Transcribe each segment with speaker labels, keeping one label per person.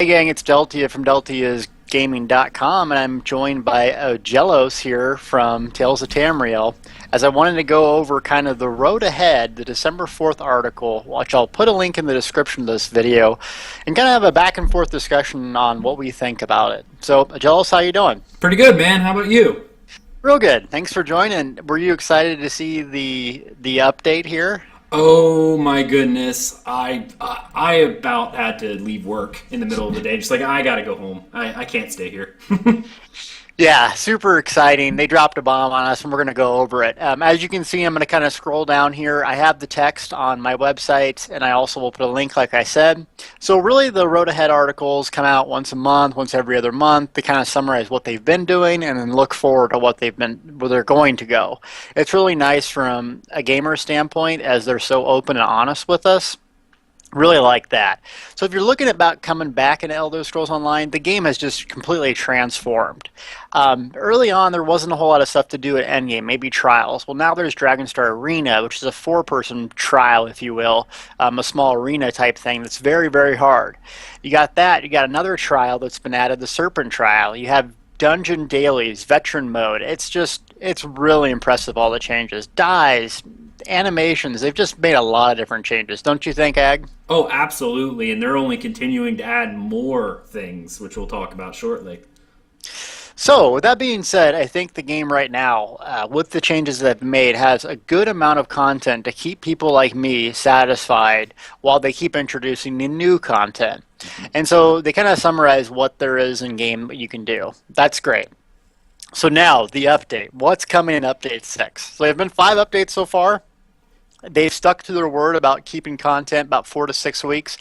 Speaker 1: Hey gang, it's Deltia from Deltia'sGaming.com, and I'm joined by Aggelos here from Tales of Tamriel, as I wanted to go over kind of the road ahead, the December 4th article, which I'll put a link in the description of this video, and kind of have a back and forth discussion on what we think about it. So, Aggelos, how you doing?
Speaker 2: Pretty good, man. How about you?
Speaker 1: Real good. Thanks for joining. Were you excited to see the update here?
Speaker 2: Oh my goodness. I about had to leave work in the middle of the day. Just like I gotta go home. I can't stay here.
Speaker 1: Yeah, super exciting. They dropped a bomb on us, and we're going to go over it. As you can see, I'm going to kind of scroll down here. I have the text on my website, and I also will put a link, like I said. So really, the Road Ahead articles come out once a month, once every other month. They kind of summarize what they've been doing, and then look forward to where they're going to go. It's really nice from a gamer standpoint, as they're so open and honest with us. Really like that. So if you're looking about coming back into Elder Scrolls Online, the game has just completely transformed. Early on, there wasn't a whole lot of stuff to do at Endgame, maybe trials. Well, now there's Dragonstar Arena, which is a four-person trial, if you will, a small arena type thing that's very, very hard. You got that. You got another trial that's been added, the Serpent Trial. You have dungeon dailies, veteran mode. It's really impressive, all the changes. Dyes, animations, they've just made a lot of different changes. Don't you think, Ag?
Speaker 2: Oh, absolutely. And they're only continuing to add more things, which we'll talk about shortly.
Speaker 1: So, with that being said, I think the game right now, with the changes that they've made, has a good amount of content to keep people like me satisfied while they keep introducing the new content. And so they kind of summarize what there is in game that you can do. That's great. So now, the update. What's coming in Update 6? So there have been 5 updates so far. They've stuck to their word about keeping content about 4 to 6 weeks.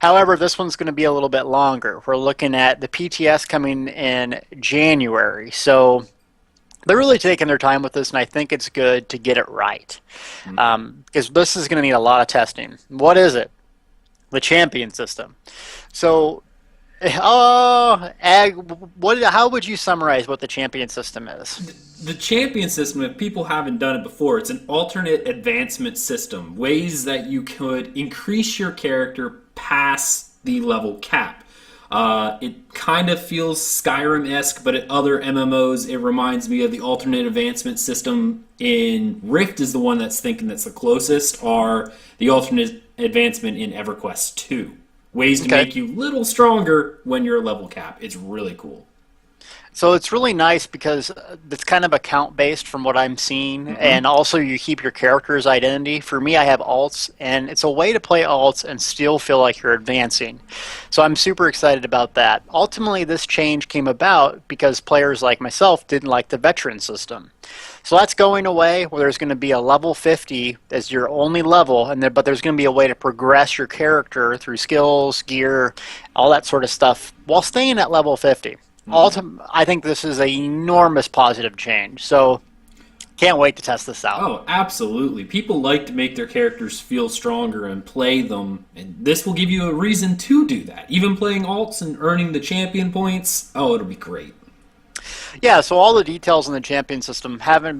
Speaker 1: However, this one's going to be a little bit longer. We're looking at the PTS coming in January. So they're really taking their time with this, and I think it's good to get it right. Because this is going to need a lot of testing. What is it? The champion system. So, Ag, how would you summarize what the champion system is?
Speaker 2: The champion system, if people haven't done it before, it's an alternate advancement system. Ways that you could increase your character past the level cap. It kind of feels Skyrim-esque, but at other MMOs, it reminds me of the alternate advancement system in Rift is the one that's thinking that's the closest, or the alternate advancement in EverQuest 2. Ways to make you a little stronger when you're a level cap. It's really cool.
Speaker 1: So it's really nice because it's kind of account-based from what I'm seeing, and also you keep your character's identity. For me, I have alts, and it's a way to play alts and still feel like you're advancing. So I'm super excited about that. Ultimately, this change came about because players like myself didn't like the veteran system. So that's going away, where there's going to be a level 50 as your only level, but there's going to be a way to progress your character through skills, gear, all that sort of stuff, while staying at level 50. I think this is an enormous positive change, so can't wait to test this out.
Speaker 2: Oh, absolutely. People like to make their characters feel stronger and play them, and this will give you a reason to do that. Even playing alts and earning the champion points, oh, it'll be great.
Speaker 1: Yeah, so all the details on the champion system haven't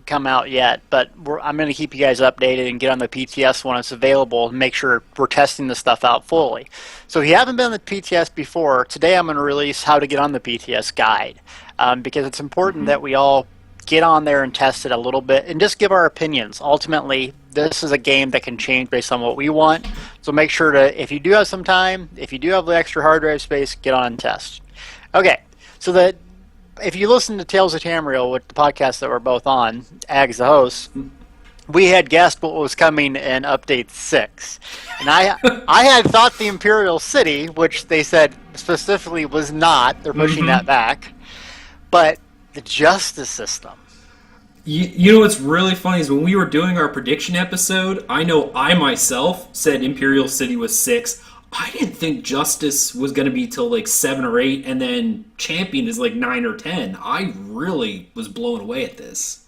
Speaker 1: come out yet, but I'm going to keep you guys updated and get on the PTS when it's available and make sure we're testing the stuff out fully. So if you haven't been on the PTS before, today I'm going to release how to get on the PTS guide, because it's important that we all get on there and test it a little bit and just give our opinions. Ultimately, this is a game that can change based on what we want, so make sure to, if you do have some time, if you do have the extra hard drive space, get on and test. Okay, so if you listen to Tales of Tamriel, with the podcast that we're both on, Ag's the host, we had guessed what was coming in Update 6. And I had thought the Imperial City, which they said specifically was not, they're pushing that back, but the justice system.
Speaker 2: You know what's really funny is when we were doing our prediction episode, I know I myself said Imperial City was 6. I didn't think Justice was going to be till like 7 or 8, and then Champion is like 9 or 10. I really was blown away at this.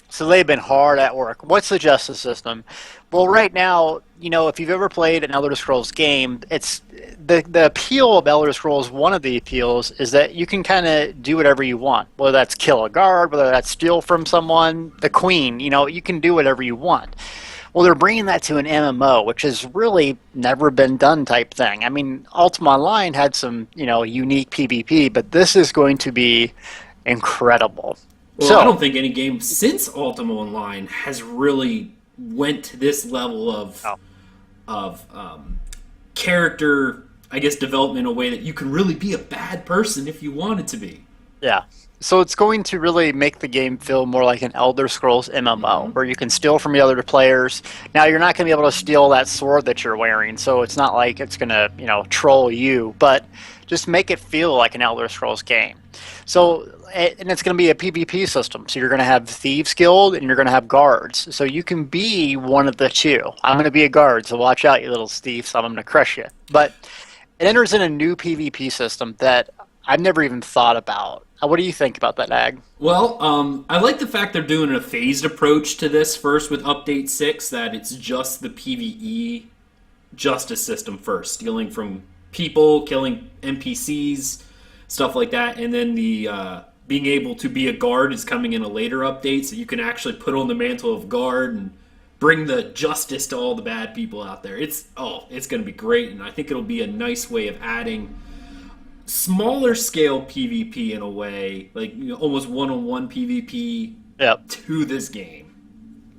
Speaker 1: So they've been hard at work. What's the justice system? Well, right now, if you've ever played an Elder Scrolls game, it's the appeal of Elder Scrolls, one of the appeals, is that you can kind of do whatever you want. Whether that's kill a guard, whether that's steal from someone, the queen, you can do whatever you want. Well, they're bringing that to an MMO, which has really never been done type thing. I mean, Ultima Online had some, unique PvP, but this is going to be incredible.
Speaker 2: Well, I
Speaker 1: So,
Speaker 2: don't think any game since Ultima Online has really went to this level
Speaker 1: oh,
Speaker 2: of character, I guess, development in a way that you can really be a bad person if you wanted to be.
Speaker 1: yeah. So it's going to really make the game feel more like an Elder Scrolls MMO,
Speaker 2: Hmm.
Speaker 1: where you can steal from the other players. Now you're not going to be able to steal that sword that you're wearing, so it's not like it's going to, troll you, but just make it feel like an Elder Scrolls game. So, and it's going to be a PvP system. So you're going to have Thieves Guild and you're going to have guards. So you can be one of the two. I'm going to be a guard, so watch out, you little thieves. I'm going to crush you. But it enters in a new PvP system that I've never even thought about. What do you think about that, Ag?
Speaker 2: Well, I like the fact they're doing a phased approach to this first with Update 6, that it's just the PvE justice system first, stealing from people, killing NPCs, stuff like that, and then the being able to be a guard is coming in a later update, so you can actually put on the mantle of guard and bring the justice to all the bad people out there. It's going to be great, and I think it'll be a nice way of adding smaller scale PvP in a way, like almost one-on-one PvP
Speaker 1: Yep.
Speaker 2: to this game.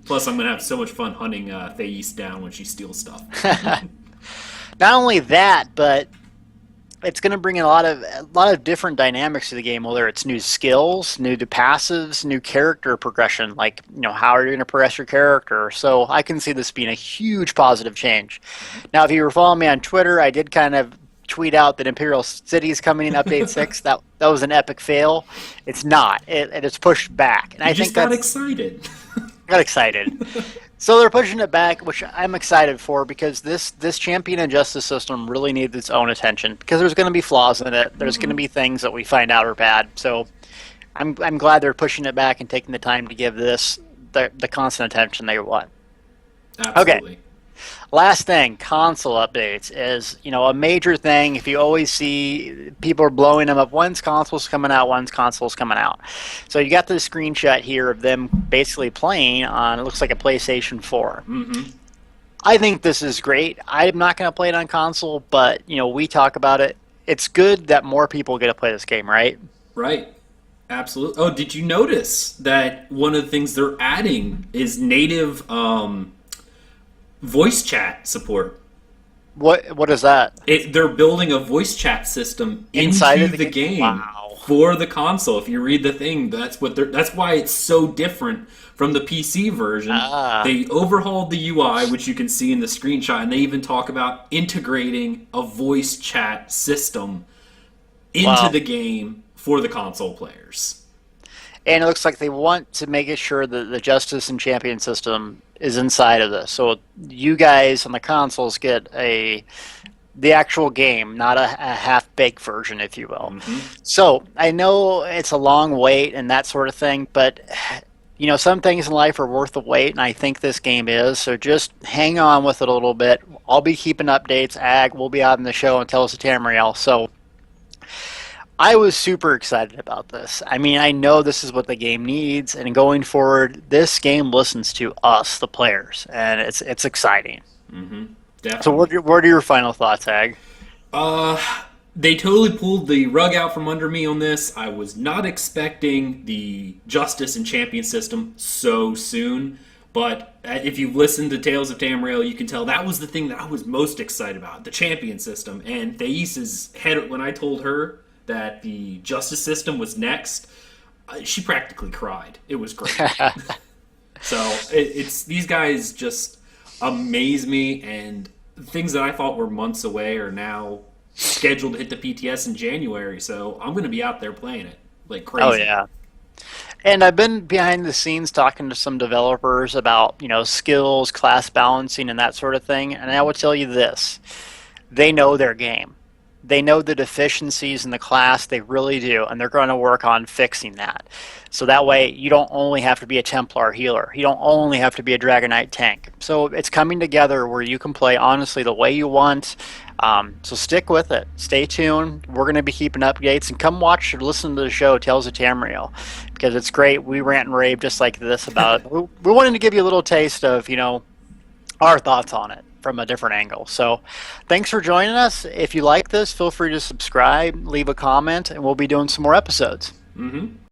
Speaker 2: Plus, I'm gonna have so much fun hunting Thais down when she steals stuff.
Speaker 1: Not only that, but it's going to bring in a lot of different dynamics to the game. Whether it's new skills, new passives, new character progression, like how are you going to progress your character? So I can see this being a huge positive change. Now, if you were following me on Twitter, I did kind of tweet out that Imperial City is coming in Update 6. That was an epic fail. It's not. It's pushed back, and
Speaker 2: You
Speaker 1: I
Speaker 2: just
Speaker 1: think
Speaker 2: got
Speaker 1: that's
Speaker 2: excited.
Speaker 1: got excited. So they're pushing it back, which I'm excited for because this champion and justice system really needs its own attention because there's going to be flaws in it. There's going to be things that we find out are bad. So I'm glad they're pushing it back and taking the time to give this the constant attention they want. Okay.
Speaker 2: Absolutely.
Speaker 1: Last thing, console updates is, a major thing. If you always see people are blowing them up, when's consoles coming out, when's consoles coming out. So you got this screenshot here of them basically playing on, it looks like a PlayStation 4.
Speaker 2: Hmm.
Speaker 1: I think this is great. I'm not going to play it on console, but, we talk about it. It's good that more people get to play this game, right?
Speaker 2: Right. Absolutely. Oh, did you notice that one of the things they're adding is native voice chat support?
Speaker 1: What is that?
Speaker 2: They're building a voice chat system
Speaker 1: Inside
Speaker 2: into
Speaker 1: of the
Speaker 2: the
Speaker 1: game?
Speaker 2: game
Speaker 1: Wow.
Speaker 2: for the console. If you read the thing, that's why it's so different from the PC version.
Speaker 1: Ah,
Speaker 2: They overhauled the UI, which you can see in the screenshot, and they even talk about integrating a voice chat system into
Speaker 1: wow.
Speaker 2: the game for the console players.
Speaker 1: And it looks like they want to make it sure that the Justice and Champion system is inside of this. So you guys on the consoles get the actual game, not a half-baked version, if you will.
Speaker 2: Hmm.
Speaker 1: So I know it's a long wait and that sort of thing, but some things in life are worth the wait, and I think this game is. So just hang on with it a little bit. I'll be keeping updates. Ag will be out in the show and tell us to Tamriel. So I was super excited about this. I mean, I know this is what the game needs, and going forward, this game listens to us, the players, and it's exciting.
Speaker 2: Hmm.
Speaker 1: So,
Speaker 2: Definitely.
Speaker 1: what are your final thoughts, Ag?
Speaker 2: Uh, they totally pulled the rug out from under me on this. I was not expecting the Justice and Champion system so soon. But if you've listened to Tales of Tamriel, you can tell that was the thing that I was most excited about, the Champion system. And Theis's head, when I told her that the Justice system was next, she practically cried. It was great. So it's these guys just amaze me, and things that I thought were months away are now scheduled to hit the PTS in January. So I'm going to be out there playing it like
Speaker 1: Oh
Speaker 2: crazy.
Speaker 1: yeah. And I've been behind the scenes talking to some developers about, skills, class balancing, and that sort of thing. And I will tell you this: they know their game. They know the deficiencies in the class, they really do, and they're going to work on fixing that. So that way, you don't only have to be a Templar healer. You don't only have to be a Dragonite tank. So it's coming together where you can play, honestly, the way you want. So stick with it. Stay tuned. We're going to be keeping updates, and come watch or listen to the show, Tales of Tamriel, because it's great. We rant and rave just like this about it. We wanted to give you a little taste of, our thoughts on it from a different angle. So thanks for joining us. If you like this, feel free to subscribe, leave a comment, and we'll be doing some more episodes.
Speaker 2: Mm-hmm.